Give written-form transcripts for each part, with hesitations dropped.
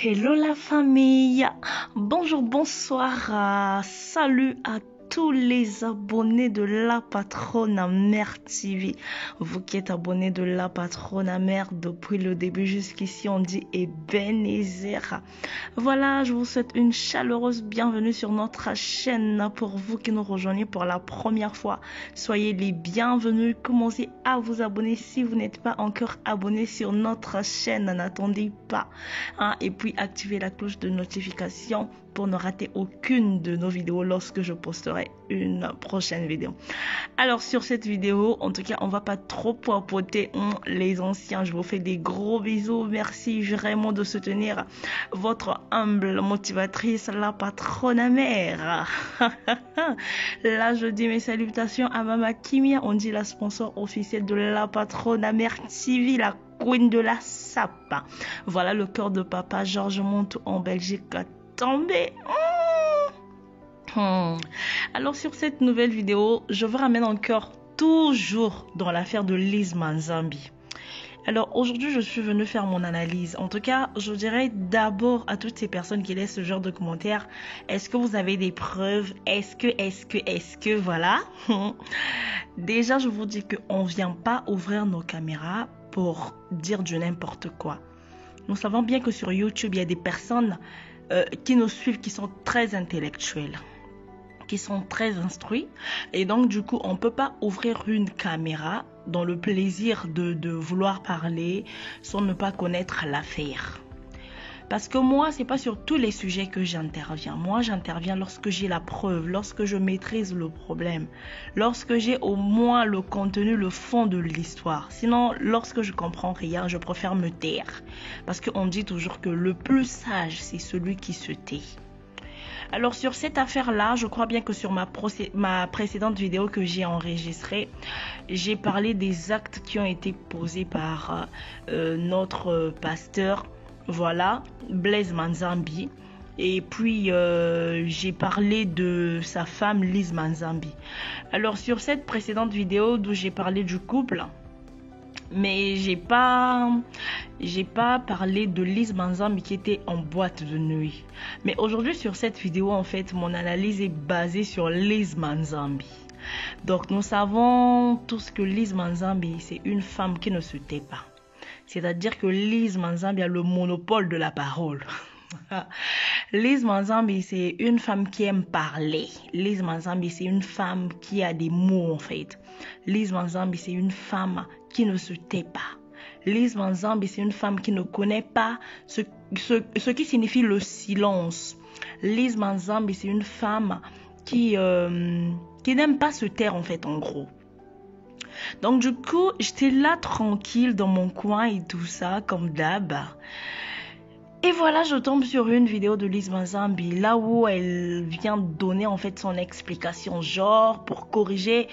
Hello la famille, bonjour, bonsoir, salut à tous les abonnés de La Patronne Mère TV. Vous qui êtes abonnés de La Patronne Mère depuis le début jusqu'ici, on dit Ebenezer. Voilà, je vous souhaite une chaleureuse bienvenue sur notre chaîne. Pour vous qui nous rejoignez pour la première fois, soyez les bienvenus. Commencez à vous abonner si vous n'êtes pas encore abonné sur notre chaîne. N'attendez pas. Et puis activez la cloche de notification pour ne rater aucune de nos vidéos lorsque je posterai une prochaine vidéo. Alors sur cette vidéo, en tout cas, on va pas trop papoter les anciens. Je vous fais des gros bisous. Merci vraiment de soutenir votre humble motivatrice, la patronne mère. Là, je dis mes salutations à Mama Kimia. On dit la sponsor officielle de la patronne mère TV, la queen de la sape. Voilà le cœur de papa Georges Montou en Belgique tombé. Alors sur cette nouvelle vidéo, je vous ramène encore toujours dans l'affaire de Lise Manzambi. Alors aujourd'hui, je suis venue faire mon analyse. En tout cas, je dirais d'abord à toutes ces personnes qui laissent ce genre de commentaires, est-ce que vous avez des preuves? Est-ce que, voilà. Déjà, je vous dis qu'on ne vient pas ouvrir nos caméras pour dire du n'importe quoi. Nous savons bien que sur YouTube, il y a des personnes qui nous suivent, qui sont très intellectuels, qui sont très instruits. Et donc, du coup, on ne peut pas ouvrir une caméra dans le plaisir de vouloir parler sans ne pas connaître l'affaire. Parce que moi, c'est pas sur tous les sujets que j'interviens. Moi, j'interviens lorsque j'ai la preuve, lorsque je maîtrise le problème, lorsque j'ai au moins le contenu, le fond de l'histoire. Sinon, lorsque je comprends rien, je préfère me taire. Parce qu'on dit toujours que le plus sage, c'est celui qui se tait. Alors sur cette affaire-là, je crois bien que sur ma précédente vidéo que j'ai enregistrée, j'ai parlé des actes qui ont été posés par notre pasteur, voilà, Blaise Manzambi. Et puis j'ai parlé de sa femme Lise Manzambi. Alors sur cette précédente vidéo d'où j'ai parlé du couple, mais j'ai pas parlé de Lise Manzambi qui était en boîte de nuit. Mais aujourd'hui sur cette vidéo, en fait, mon analyse est basée sur Lise Manzambi. Donc nous savons tous que Lise Manzambi, c'est une femme qui ne se tait pas. C'est-à-dire que Lise Manzambi a le monopole de la parole. Lise Manzambi, c'est une femme qui aime parler. Lise Manzambi, c'est une femme qui a des mots, en fait. Lise Manzambi, c'est une femme qui ne se tait pas. Lise Manzambi, c'est une femme qui ne connaît pas ce qui signifie le silence. Lise Manzambi, c'est une femme qui n'aime pas se taire, en fait, en gros. Donc du coup, j'étais là tranquille dans mon coin et tout ça, comme d'hab. Et voilà, je tombe sur une vidéo de Lise Manzambi, là où elle vient donner en fait son explication, genre pour corriger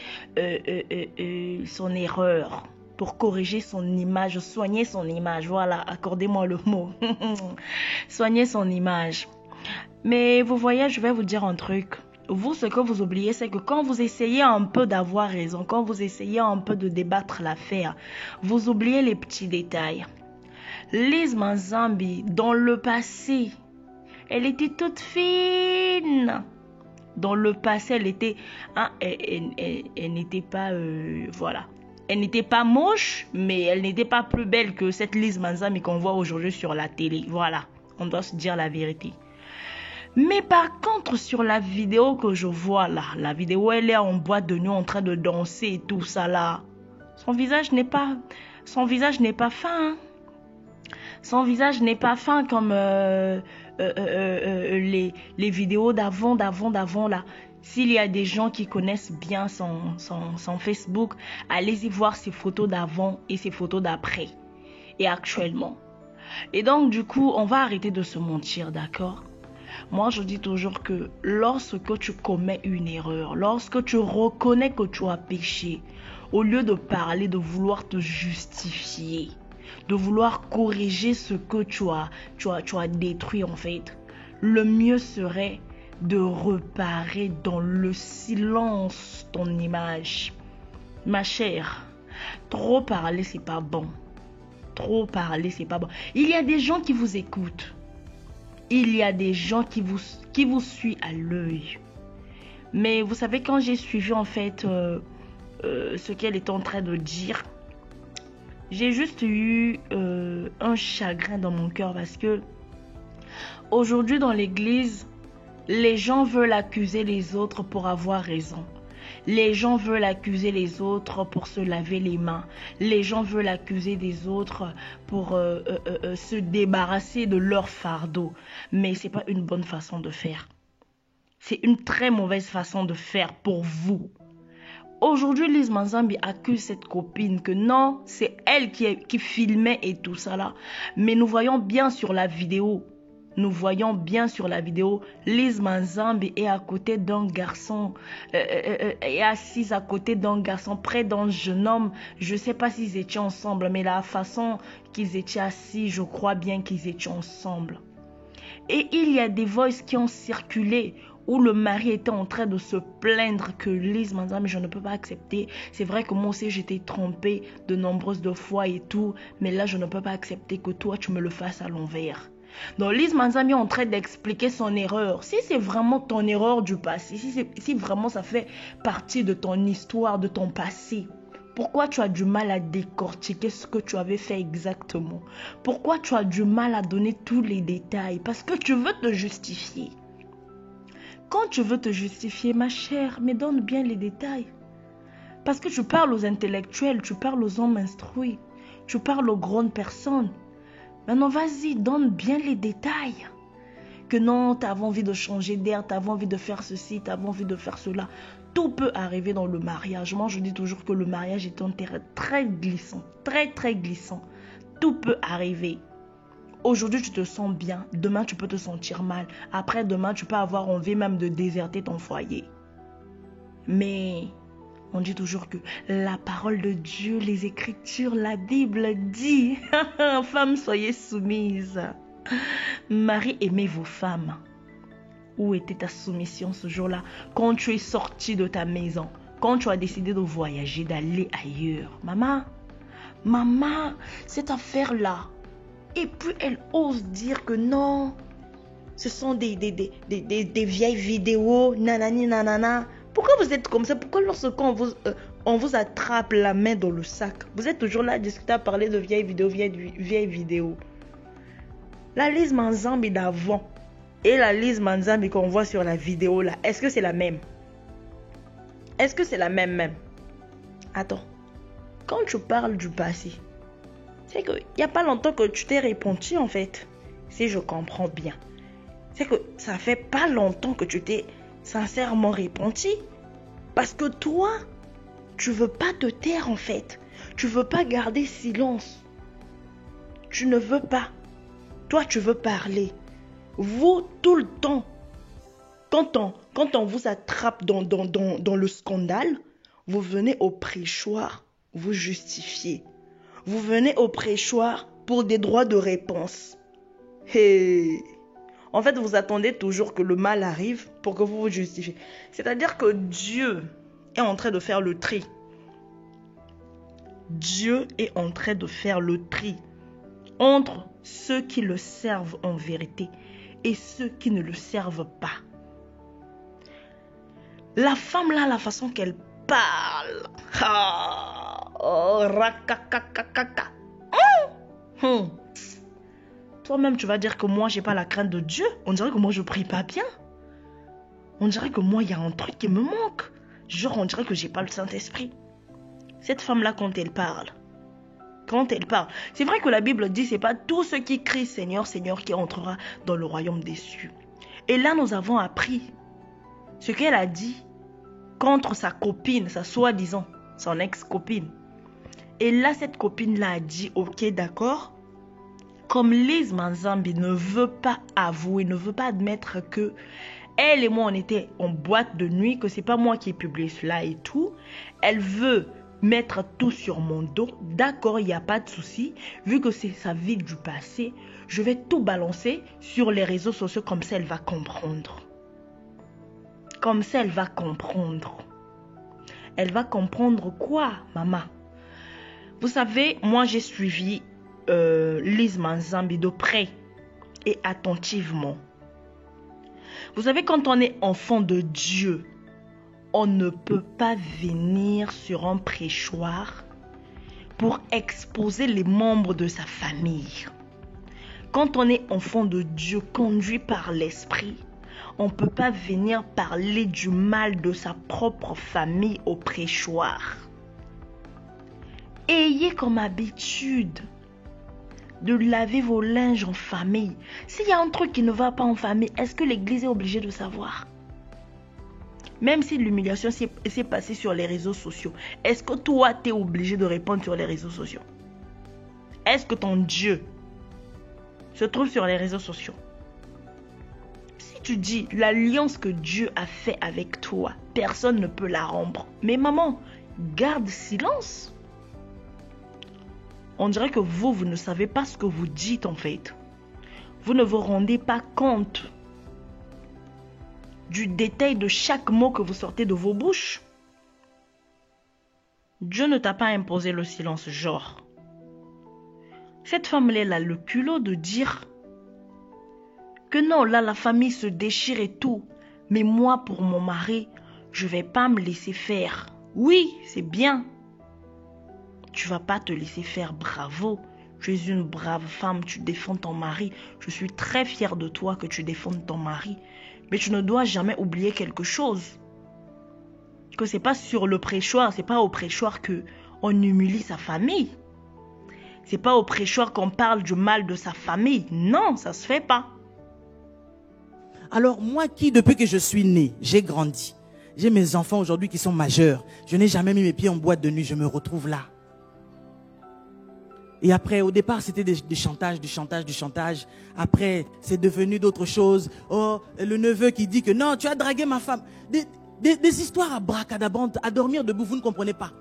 son erreur, pour corriger son image, soigner son image. Voilà, accordez-moi le mot. Soigner son image. Mais vous voyez, je vais vous dire un truc. Vous, ce que vous oubliez, c'est que quand vous essayez un peu d'avoir raison, quand vous essayez un peu de débattre l'affaire, vous oubliez les petits détails. Lise Manzambi, dans le passé, elle était toute fine. Dans le passé, elle était, elle n'était pas, voilà. Elle n'était pas moche, mais elle n'était pas plus belle que cette Lise Manzambi qu'on voit aujourd'hui sur la télé. Voilà, on doit se dire la vérité. Mais par contre, sur la vidéo que je vois là, la vidéo où elle est en boîte de nuit en train de danser et tout ça là, son visage n'est pas fin. Son visage n'est pas fin comme les vidéos d'avant là. S'il y a des gens qui connaissent bien son Facebook, allez-y voir ses photos d'avant et ses photos d'après et actuellement. Et donc du coup, on va arrêter de se mentir, d'accord? Moi, je dis toujours que lorsque tu commets une erreur, lorsque tu reconnais que tu as péché, au lieu de parler, de vouloir te justifier, de vouloir corriger ce que tu as détruit en fait, le mieux serait de réparer dans le silence ton image. Ma chère, trop parler, c'est pas bon. Trop parler, c'est pas bon. Il y a des gens qui vous écoutent. il y a des gens qui vous suivent à l'œil. Mais vous savez, quand j'ai suivi en fait ce qu'elle était en train de dire, j'ai juste eu un chagrin dans mon cœur parce que aujourd'hui dans l'église, les gens veulent accuser les autres pour avoir raison. Les gens veulent accuser les autres pour se laver les mains. Les gens veulent accuser des autres pour se débarrasser de leur fardeau. Mais ce n'est pas une bonne façon de faire. C'est une très mauvaise façon de faire pour vous. Aujourd'hui, Lise Manzambi accuse cette copine que non, c'est elle qui filmait et tout ça là. Mais nous voyons bien sur la vidéo. Lise Manzambi est à côté d'un garçon, est assise à côté d'un garçon, près d'un jeune homme. Je ne sais pas s'ils étaient ensemble, mais la façon qu'ils étaient assis, je crois bien qu'ils étaient ensemble. Et il y a des voices qui ont circulé où le mari était en train de se plaindre que Lise Manzambi, je ne peux pas accepter. C'est vrai que moi aussi j'étais trompée de nombreuses fois et tout, mais là je ne peux pas accepter que toi tu me le fasses à l'envers. Donc Lise Manzambi est en train d'expliquer son erreur. Si c'est vraiment ton erreur du passé, si vraiment ça fait partie de ton histoire, de ton passé, pourquoi tu as du mal à décortiquer ce que tu avais fait exactement? Pourquoi tu as du mal à donner tous les détails? Parce que tu veux te justifier. Quand tu veux te justifier, ma chère, mais donne bien les détails. Parce que tu parles aux intellectuels, tu parles aux hommes instruits, tu parles aux grandes personnes. Maintenant, vas-y, donne bien les détails. Que non, tu avais envie de changer d'air, tu avais envie de faire ceci, tu avais envie de faire cela. Tout peut arriver dans le mariage. Moi, je dis toujours que le mariage est un terrain très glissant, très, très glissant. Tout peut arriver. Aujourd'hui, tu te sens bien. Demain, tu peux te sentir mal. Après, demain, tu peux avoir envie même de déserter ton foyer. Mais on dit toujours que la parole de Dieu, les Écritures, la Bible dit « Femmes, soyez soumises. Marie, aimez vos femmes. » Où était ta soumission ce jour-là? Quand tu es sorti de ta maison, quand tu as décidé de voyager, d'aller ailleurs. Maman, cette affaire-là. Et puis elle ose dire que non, ce sont des vieilles vidéos, nanani nanana. Pourquoi vous êtes comme ça? Pourquoi lorsqu'on vous attrape la main dans le sac, vous êtes toujours là à discuter, à parler de vieilles vidéos? La Lise Manzambi d'avant et la Lise Manzambi qu'on voit sur la vidéo là, est-ce que c'est la même? Est-ce que c'est la même? Attends, quand tu parles du passé, c'est qu'il n'y a pas longtemps que tu t'es repenti en fait, si je comprends bien. C'est que ça fait pas longtemps que tu t'es sincèrement repenti. Parce que toi, tu veux pas te taire en fait. Tu veux pas garder silence. Tu ne veux pas. Toi, tu veux parler. Vous, tout le temps, quand on vous attrape dans le scandale, vous venez au prêchoir vous justifier. Vous venez au prêchoir pour des droits de réponse. Hey. En fait, vous attendez toujours que le mal arrive pour que vous vous justifiez. C'est-à-dire que Dieu est en train de faire le tri. Dieu est en train de faire le tri entre ceux qui le servent en vérité et ceux qui ne le servent pas. La femme là, la façon qu'elle parle. Rakakakaka. Toi-même, tu vas dire que moi, j'ai pas la crainte de Dieu. On dirait que moi, je prie pas bien. On dirait que moi, il y a un truc qui me manque. Genre, on dirait que j'ai pas le Saint-Esprit. Cette femme-là, quand elle parle, c'est vrai que la Bible dit, c'est pas tout ce qui crie Seigneur, Seigneur qui entrera dans le royaume des cieux. Et là, nous avons appris ce qu'elle a dit contre sa copine, sa soi-disant, son ex-copine. Et là, cette copine-là a dit, ok, d'accord. Comme Lise Manzambi ne veut pas avouer, ne veut pas admettre que elle et moi, on était en boîte de nuit, que c'est pas moi qui ai publié cela et tout. Elle veut mettre tout sur mon dos. D'accord, il n'y a pas de souci. Vu que c'est sa vie du passé, je vais tout balancer sur les réseaux sociaux, comme ça elle va comprendre. Comme ça elle va comprendre. Elle va comprendre quoi, maman? Vous savez, moi j'ai suivi Lise Manzambi de près. et attentivement. Vous savez, quand on est enfant de Dieu, on ne peut pas venir sur un prêchoir pour exposer les membres de sa famille. Quand on est enfant de Dieu, conduit par l'Esprit, on ne peut pas venir parler du mal de sa propre famille au prêchoir. Ayez comme habitude de laver vos linges en famille. S'il y a un truc qui ne va pas en famille, est-ce que l'église est obligée de savoir? Même si l'humiliation s'est passée sur les réseaux sociaux, est-ce que toi, tu es obligé de répondre sur les réseaux sociaux? Est-ce que ton Dieu se trouve sur les réseaux sociaux? Si tu dis l'alliance que Dieu a fait avec toi, personne ne peut la rompre. Mais maman, garde silence. On dirait que vous ne savez pas ce que vous dites en fait. Vous ne vous rendez pas compte du détail de chaque mot que vous sortez de vos bouches. Dieu ne t'a pas imposé le silence, genre. Cette femme-là, elle a le culot de dire que non, là, la famille se déchire et tout. Mais moi, pour mon mari, je ne vais pas me laisser faire. Oui, c'est bien. Tu vas pas te laisser faire, bravo. Tu es une brave femme, tu défends ton mari. Je suis très fière de toi que tu défendes ton mari. Mais tu ne dois jamais oublier quelque chose. Que c'est pas sur le prêchoir, c'est pas au prêchoir que on humilie sa famille. C'est pas au prêchoir qu'on parle du mal de sa famille. Non, ça se fait pas. Alors moi qui, depuis que je suis né, j'ai grandi. J'ai mes enfants aujourd'hui qui sont majeurs. Je n'ai jamais mis mes pieds en boîte de nuit, je me retrouve là. Et après, au départ, c'était du chantage. Après, c'est devenu d'autres choses. Oh, le neveu qui dit que non, tu as dragué ma femme. Des histoires à bracadabrante, à dormir debout, vous ne comprenez pas.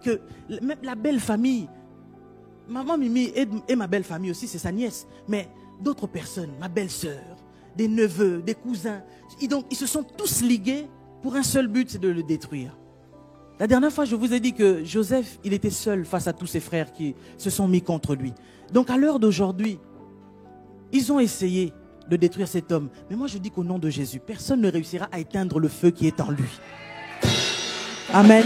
Que même la belle famille, maman Mimi et ma belle famille aussi, c'est sa nièce. Mais d'autres personnes, ma belle-sœur, des neveux, des cousins, ils se sont tous ligués pour un seul but, c'est de le détruire. La dernière fois, je vous ai dit que Joseph, il était seul face à tous ses frères qui se sont mis contre lui. Donc à l'heure d'aujourd'hui, ils ont essayé de détruire cet homme. Mais moi, je dis qu'au nom de Jésus, personne ne réussira à éteindre le feu qui est en lui. Amen.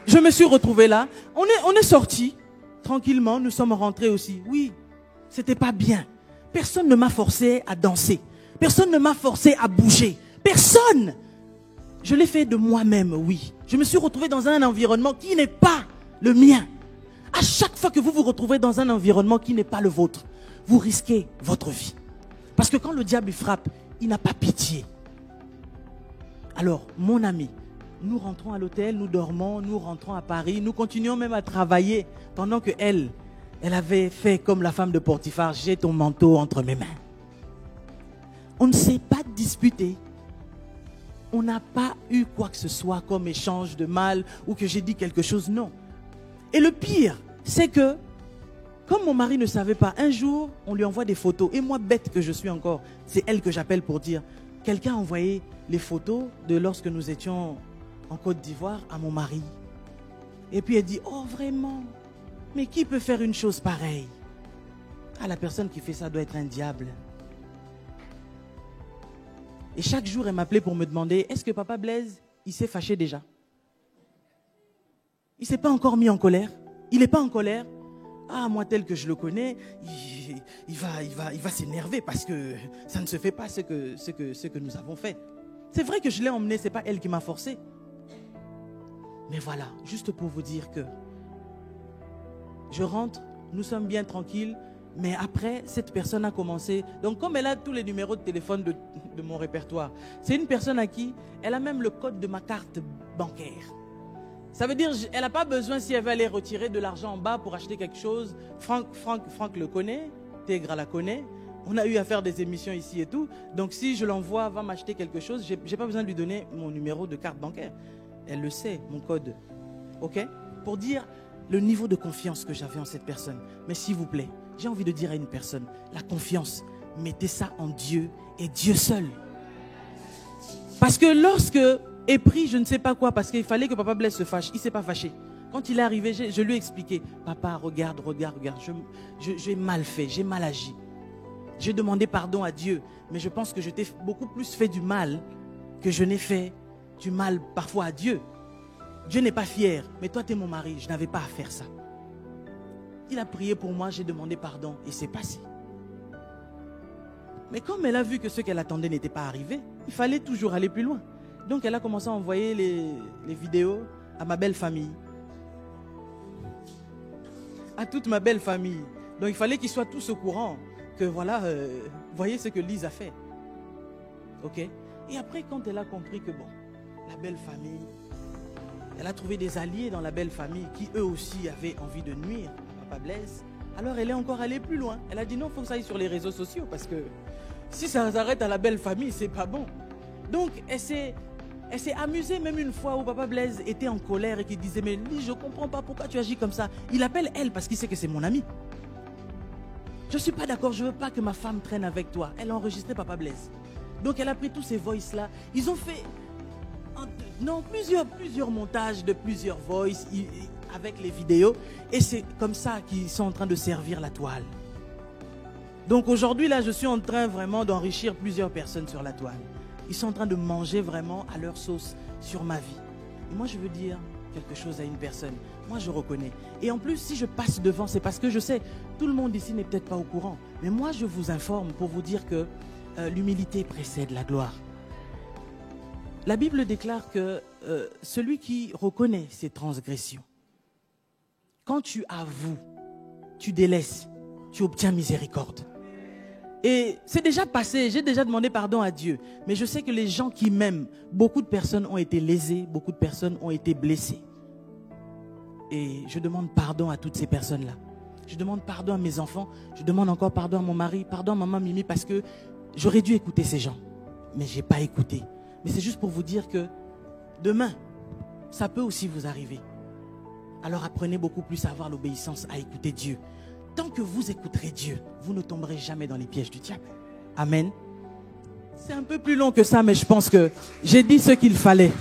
Je me suis retrouvé là. On est sortis tranquillement. Nous sommes rentrés aussi. Oui, c'était pas bien. Personne ne m'a forcé à danser. Personne ne m'a forcé à bouger. Personne. Je l'ai fait de moi-même, oui. Je me suis retrouvé dans un environnement qui n'est pas le mien. À chaque fois que vous vous retrouvez dans un environnement qui n'est pas le vôtre, vous risquez votre vie. Parce que quand le diable frappe, il n'a pas pitié. Alors, mon ami, nous rentrons à l'hôtel, nous dormons, nous rentrons à Paris, nous continuons même à travailler pendant que elle avait fait comme la femme de Potiphar, j'ai ton manteau entre mes mains. On ne s'est pas disputé. On n'a pas eu quoi que ce soit comme échange de mal ou que j'ai dit quelque chose, non. Et le pire, c'est que, comme mon mari ne savait pas, un jour, on lui envoie des photos. Et moi, bête que je suis encore, c'est elle que j'appelle pour dire, quelqu'un a envoyé les photos de lorsque nous étions en Côte d'Ivoire à mon mari. Et puis elle dit, oh vraiment, mais qui peut faire une chose pareille? Ah, la personne qui fait ça doit être un diable. Et chaque jour, elle m'appelait pour me demander, est-ce que papa Blaise, il s'est fâché déjà? Il ne s'est pas encore mis en colère? Il n'est pas en colère? Ah, moi tel que je le connais, il va s'énerver parce que ça ne se fait pas ce que nous avons fait. C'est vrai que je l'ai emmené, ce n'est pas elle qui m'a forcé. Mais voilà, juste pour vous dire que je rentre, nous sommes bien tranquilles. Mais après, cette personne a commencé. Donc, comme elle a tous les numéros de téléphone de mon répertoire, c'est une personne à qui elle a même le code de ma carte bancaire. Ça veut dire elle n'a pas besoin, si elle veut aller retirer de l'argent en bas pour acheter quelque chose. Franck le connaît, Tégra la connaît. On a eu à faire des émissions ici et tout. Donc, si je l'envoie, va m'acheter quelque chose, je n'ai pas besoin de lui donner mon numéro de carte bancaire. Elle le sait, mon code. OK? Pour dire le niveau de confiance que j'avais en cette personne. Mais s'il vous plaît, j'ai envie de dire à une personne, la confiance, mettez ça en Dieu et Dieu seul. Parce que lorsque est pris, je ne sais pas quoi, parce qu'il fallait que papa Blaise se fâche, il ne s'est pas fâché. Quand il est arrivé, je lui ai expliqué, papa, regarde, j'ai mal fait, j'ai mal agi. J'ai demandé pardon à Dieu, mais je pense que je t'ai beaucoup plus fait du mal que je n'ai fait du mal parfois à Dieu. Dieu n'est pas fier, mais toi tu es mon mari, je n'avais pas à faire ça. Il a prié pour moi, j'ai demandé pardon et c'est passé. Mais comme elle a vu que ce qu'elle attendait n'était pas arrivé, il fallait toujours aller plus loin. Donc elle a commencé à envoyer les vidéos à ma belle famille. À toute ma belle famille. Donc il fallait qu'ils soient tous au courant que voilà, voyez ce que Lise a fait. Ok? Et après quand elle a compris que bon, la belle famille, elle a trouvé des alliés dans la belle famille qui eux aussi avaient envie de nuire à Papa Blaise. Alors elle est encore allée plus loin. Elle a dit non, il faut que ça aille sur les réseaux sociaux parce que si ça s'arrête à la belle famille, c'est pas bon. Donc elle s'est amusée même une fois où Papa Blaise était en colère et qui disait mais Lise, je comprends pas pourquoi tu agis comme ça. Il appelle elle parce qu'il sait que c'est mon ami. Je ne suis pas d'accord, je ne veux pas que ma femme traîne avec toi. Elle a enregistré Papa Blaise. Donc elle a pris tous ces voices là. Ils ont fait plusieurs montages de plusieurs voices avec les vidéos. Et c'est comme ça qu'ils sont en train de servir la toile. Donc aujourd'hui, là, je suis en train vraiment d'enrichir plusieurs personnes sur la toile. Ils sont en train de manger vraiment à leur sauce sur ma vie. Et moi, je veux dire quelque chose à une personne. Moi, je reconnais. Et en plus, si je passe devant, c'est parce que je sais, tout le monde ici n'est peut-être pas au courant. Mais moi, je vous informe pour vous dire que l'humilité précède la gloire. La Bible déclare que celui qui reconnaît ses transgressions, quand tu avoues, tu délaisses, tu obtiens miséricorde. Et c'est déjà passé, j'ai déjà demandé pardon à Dieu. Mais je sais que les gens qui m'aiment, beaucoup de personnes ont été lésées, beaucoup de personnes ont été blessées. Et je demande pardon à toutes ces personnes-là. Je demande pardon à mes enfants, je demande encore pardon à mon mari, pardon à maman Mimi parce que j'aurais dû écouter ces gens. Mais je n'ai pas écouté. Mais c'est juste pour vous dire que demain, ça peut aussi vous arriver. Alors apprenez beaucoup plus à avoir l'obéissance, à écouter Dieu. Tant que vous écouterez Dieu, vous ne tomberez jamais dans les pièges du diable. Amen. C'est un peu plus long que ça, mais je pense que j'ai dit ce qu'il fallait.